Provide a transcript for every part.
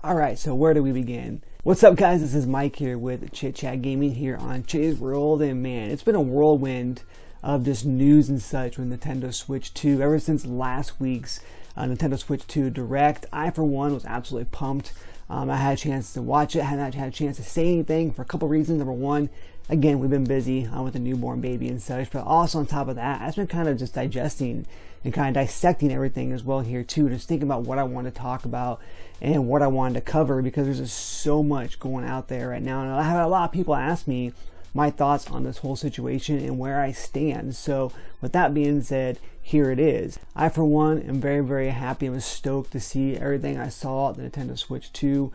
Alright, so where do we begin? What's up guys, this is Mike here with Chit Chat Gaming here on Chit's World, and man, it's been a whirlwind of just news and such with Nintendo Switch 2 ever since last week's Nintendo Switch 2 Direct. I for one was absolutely pumped. I had a chance to watch it, hadn't had a chance to say anything for a couple reasons. Number one, again, we've been busy with a newborn baby and such, but also on top of that, I've been kind of just digesting and kind of dissecting everything as well here too, just thinking about what I want to talk about and what I wanted to cover, because there's just so much going out there right now, and I have a lot of people ask me my thoughts on this whole situation and where I stand. So with that being said, here it is. I for one am very happy and was stoked to see everything I saw at the Nintendo Switch 2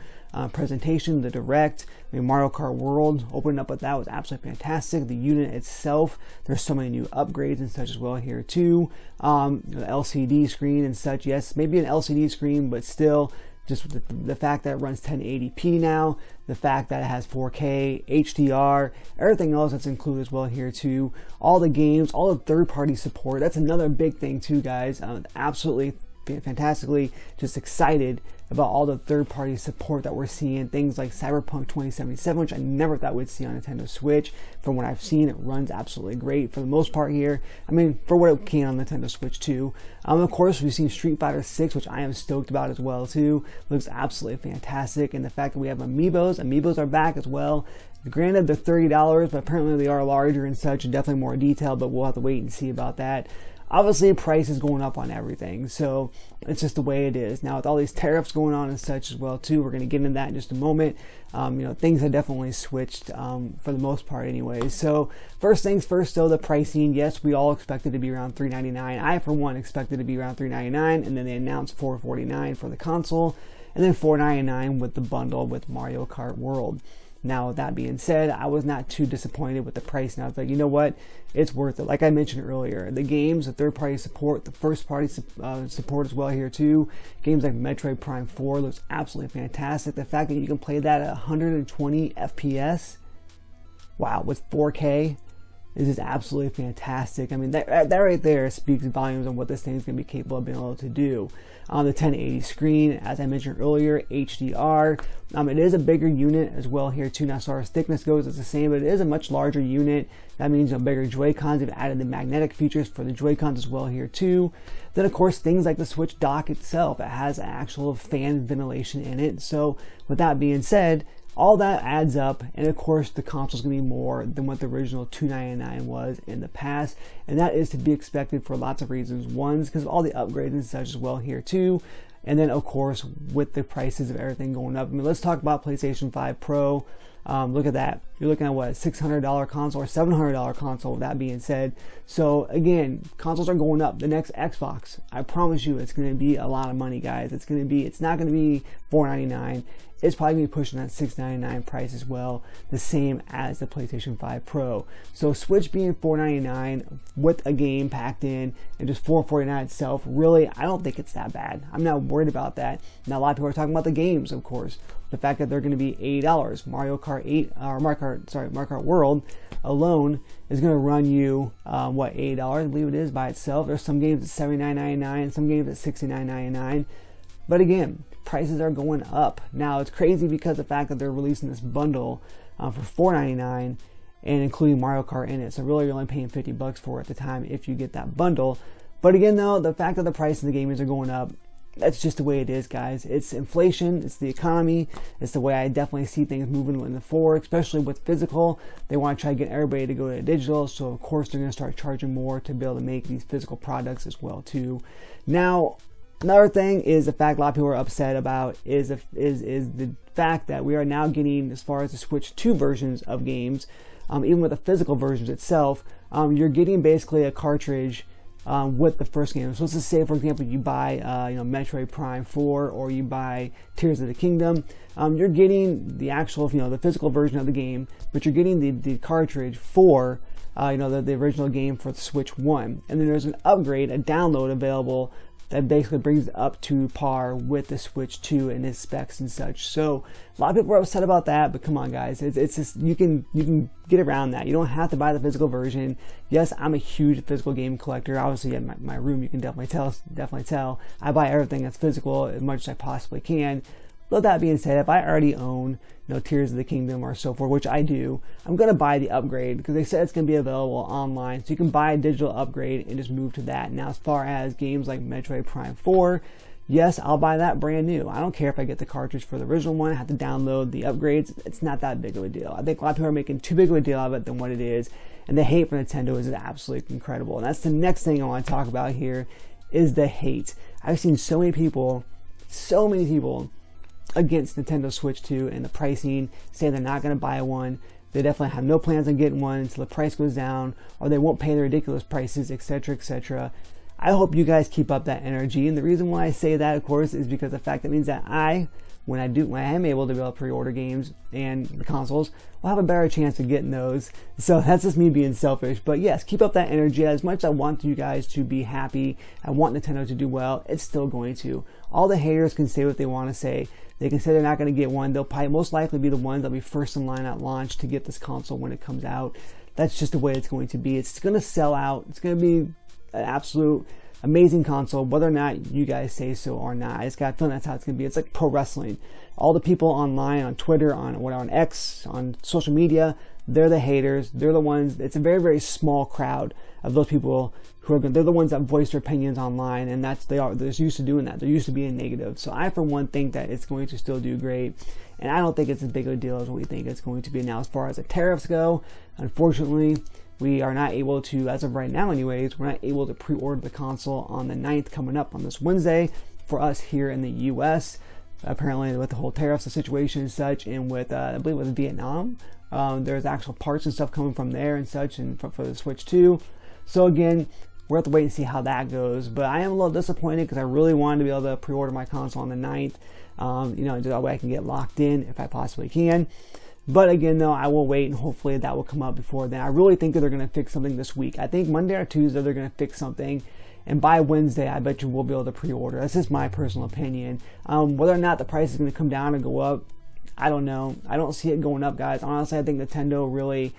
presentation, the Direct. I mean, Mario Kart World opening up with that was absolutely fantastic. The unit itself, there's so many new upgrades and such as well here too. The LCD screen and such, yes, maybe an LCD screen, but still, just the fact that it runs 1080p now, the fact that it has 4K, HDR, everything else that's included as well here too. All the games, all the third-party support, that's another big thing too, guys. Absolutely fantastically just excited about all the third-party support that we're seeing. Things like Cyberpunk 2077, which I never thought we'd see on Nintendo Switch. From what I've seen, it runs absolutely great for the most part here. I mean, for what it can on Nintendo Switch 2. Of course, we've seen Street Fighter 6, which I am stoked about as well too. Looks absolutely fantastic, and the fact that we have amiibos are back as well. Granted, they're $30, but apparently they are larger and such, and definitely more detailed, but we'll have to wait and see about that. Obviously, price is going up on everything, so it's just the way it is. Now, with all these tariffs going on and such as well, too, we're going to get into that in just a moment. Things have definitely switched for the most part anyway. So, first things first, though, the pricing. Yes, we all expected to be around $399. I, for one, expected to be around $399, and then they announced $449 for the console, and then $499 with the bundle with Mario Kart World. Now, with that being said, I was not too disappointed with the price. And I was like, you know what? It's worth it. Like I mentioned earlier, the games, the third-party support, the first-party support as well here too. Games like Metroid Prime 4 looks absolutely fantastic. The fact that you can play that at 120 FPS, wow, with 4K, is just absolutely fantastic. I mean, that right there speaks volumes on what this thing is going to be capable of being able to do. On the 1080 screen, as I mentioned earlier, HDR. It is a bigger unit as well here too. Now, as far as thickness goes, it's the same, but it is a much larger unit. That means bigger Joy-Cons. They've added the magnetic features for the Joy-Cons as well here too. Then, of course, things like the Switch dock itself. It has actual fan ventilation in it. So, with that being said, all that adds up, and of course the console is going to be more than what the original $299 was in the past, and that is to be expected for lots of reasons. One's because of all the upgrades and such as well here too, and then of course with the prices of everything going up. I mean, let's talk about PlayStation 5 Pro. Look at that. You're looking at what, a $600 console or $700 console, with that being said. So again, consoles are going up. The next Xbox, I promise you, it's going to be a lot of money, guys. It's not going to be $499. It's probably going to be pushing that $699 price as well, the same as the PlayStation 5 Pro. So Switch being $499 with a game packed in and just $449 itself, really, I don't think it's that bad. I'm not worried about that. Now, a lot of people are talking about the games, of course. The fact that they're going to be $80. Mario Kart World alone is going to run you $80, I believe it is by itself. There's some games at $79.99, some games at $69.99. But again, prices are going up. Now, it's crazy because of the fact that they're releasing this bundle for $499 and including Mario Kart in it. So really, you're only paying $50 for it at the time if you get that bundle. But again, though, the fact that the price of the gamers are going up, that's just the way it is, guys. It's inflation, it's the economy, it's the way I definitely see things moving in the forward, especially with physical. They want to try to get everybody to go to digital, so of course they're going to start charging more to be able to make these physical products as well too. Now, another thing is the fact a lot of people are upset about is the fact that we are now getting, as far as the Switch 2 versions of games, even with the physical versions itself, you're getting basically a cartridge with the first game. So let's just say, for example, you buy Metroid Prime 4 or you buy Tears of the Kingdom. You're getting the actual, the physical version of the game, but you're getting the cartridge for the original game for the Switch 1. And then there's an upgrade, a download available that basically brings it up to par with the Switch 2 and its specs and such. So a lot of people are upset about that, but come on, guys, it's just you can get around that. You don't have to buy the physical version. Yes, I'm a huge physical game collector. Obviously, in my room, you can definitely tell. I buy everything that's physical as much as I possibly can. But that being said, if I already own, Tears of the Kingdom or so forth, which I do, I'm going to buy the upgrade because they said it's going to be available online. So you can buy a digital upgrade and just move to that. Now, as far as games like Metroid Prime 4, yes, I'll buy that brand new. I don't care if I get the cartridge for the original one. I have to download the upgrades. It's not that big of a deal. I think a lot of people are making too big of a deal out of it than what it is. And the hate for Nintendo is absolutely incredible. And that's the next thing I want to talk about here is the hate. I've seen so many people against Nintendo Switch 2 and the pricing, saying they're not going to buy one. They definitely have no plans on getting one until the price goes down, or they won't pay the ridiculous prices, etc., etc. I hope you guys keep up that energy, and the reason why I say that, of course, is because the fact that means that when I am able to be able to pre-order games and the consoles, will have a better chance of getting those. So that's just me being selfish. But yes, keep up that energy. As much as I want you guys to be happy, I want Nintendo to do well, it's still going to. All the haters can say what they want to say. They can say they're not going to get one. They'll probably most likely be the ones that'll be first in line at launch to get this console when it comes out. That's just the way it's going to be. It's going to sell out. It's going to be an absolute amazing console, whether or not you guys say so or not. I just got a feeling that's how it's going to be. It's like pro wrestling. All the people online, on Twitter, on X, on social media, they're the haters. They're the ones. It's a very, very small crowd of those people who are they're the ones that voice their opinions online, and they're used to doing that. They're used to being negative. So I, for one, think that it's going to still do great, and I don't think it's as big of a deal as what we think it's going to be. Now, as far as the tariffs go, unfortunately, we are not able to, as of right now anyways, we're not able to pre-order the console on the 9th coming up on this Wednesday for us here in the U.S. Apparently, with the whole tariffs situation and such, and with, I believe it was Vietnam, there's actual parts and stuff coming from there and such, and for the Switch 2. So again, we'll have to wait and see how that goes. But I am a little disappointed because I really wanted to be able to pre-order my console on the 9th. Just that way I can get locked in if I possibly can. But again, though, I will wait, and hopefully that will come up before then. I really think that they're going to fix something this week. I think Monday or Tuesday they're going to fix something, and by Wednesday I bet you we'll be able to pre-order. That's just my personal opinion. Whether or not the price is going to come down or go up, I don't know. I don't see it going up, guys. Honestly, I think Nintendo really...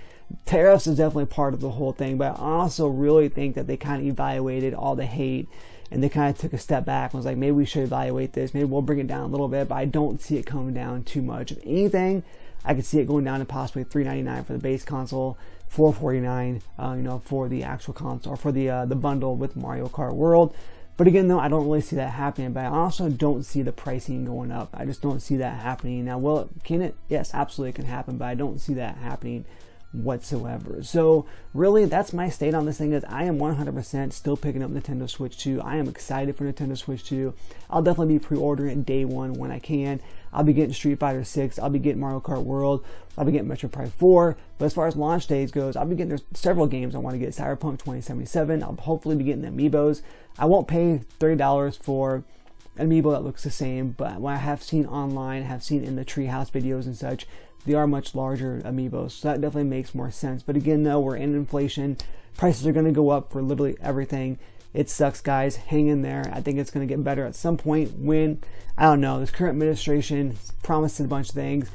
Tariffs is definitely part of the whole thing, but I also really think that they kind of evaluated all the hate, and they kind of took a step back and was like, maybe we should evaluate this. Maybe we'll bring it down a little bit, but I don't see it coming down too much. If anything, I could see it going down to possibly $399 for the base console, $449, for the actual console, or for the bundle with Mario Kart World. But again, though, I don't really see that happening. But I also don't see the pricing going up. I just don't see that happening. Now, can it? Yes, absolutely, it can happen. But I don't see that happening whatsoever. So really, that's my state on this thing. Is I am 100% still picking up Nintendo Switch 2. I am excited for Nintendo Switch 2. I'll definitely be pre-ordering it day one when I can. I'll be getting Street Fighter 6. I'll be getting Mario Kart World. I'll be getting Metroid Prime 4. But as far as launch days goes, I'll be getting, there's several games I want to get. Cyberpunk 2077. I'll hopefully be getting the Amiibos. I won't pay $30 for an Amiibo that looks the same, but what I have seen online, have seen in the Treehouse videos and such, they are much larger Amiibos, so that definitely makes more sense. But again, though, we're in inflation. Prices are going to go up for literally everything. It sucks, guys. Hang in there. I think it's going to get better at some point when, I don't know, this current administration promised a bunch of things.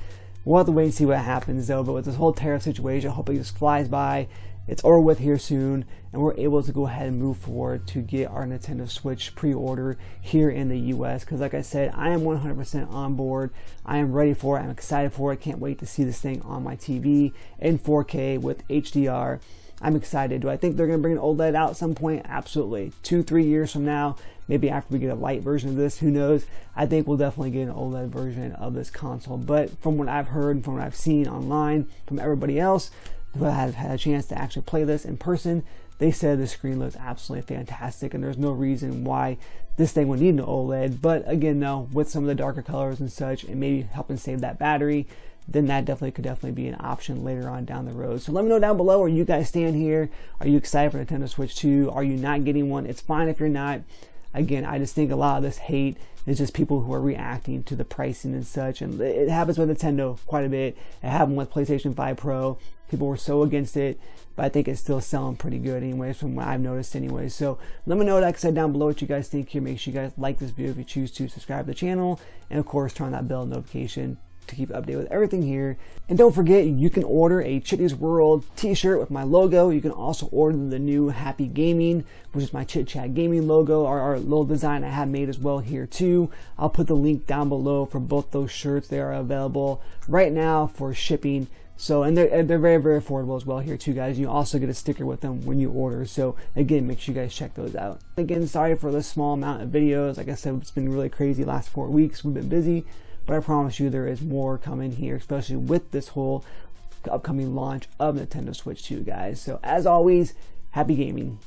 We'll have to wait and see what happens, though. But with this whole tariff situation, I hope it just flies by. It's over with here soon, and we're able to go ahead and move forward to get our Nintendo Switch pre-order here in the US. Because like I said, I am 100% on board. I am ready for it. I'm excited for it. I can't wait to see this thing on my TV in 4K with HDR. I'm excited. Do I think they're going to bring an OLED out at some point? Absolutely. 2-3 years from now, maybe after we get a light version of this, who knows? I think we'll definitely get an OLED version of this console. But from what I've heard and from what I've seen online from everybody else who have had a chance to actually play this in person, they said the screen looks absolutely fantastic, and there's no reason why this thing would need an OLED. But again, though, with some of the darker colors and such, and maybe helping save that battery, then that could be an option later on down the road. So let me know down below where you guys stand here. Are you excited for Nintendo Switch 2? Are you not getting one? It's fine if you're not. Again, I just think a lot of this hate is just people who are reacting to the pricing and such, and it happens with Nintendo quite a bit. It happened with PlayStation 5 Pro. People were so against it, but I think it's still selling pretty good anyways from what I've noticed anyways. So let me know, like I said, down below what you guys think here. Make sure you guys like this video if you choose to, subscribe to the channel, and of course turn on that bell notification to keep updated with everything here. And don't forget, you can order a Chitty's World t-shirt with my logo. You can also order the new Happy Gaming, which is my Chit Chat Gaming logo, our little design I have made as well here too. I'll put the link down below for both those shirts. They are available right now for shipping. So, and they're very, very affordable as well here too, guys. You also get a sticker with them when you order. So again, make sure you guys check those out. Again, sorry for the small amount of videos. Like I said, it's been really crazy last 4 weeks. We've been busy, but I promise you there is more coming here, especially with this whole upcoming launch of Nintendo Switch 2, guys. So as always, happy gaming.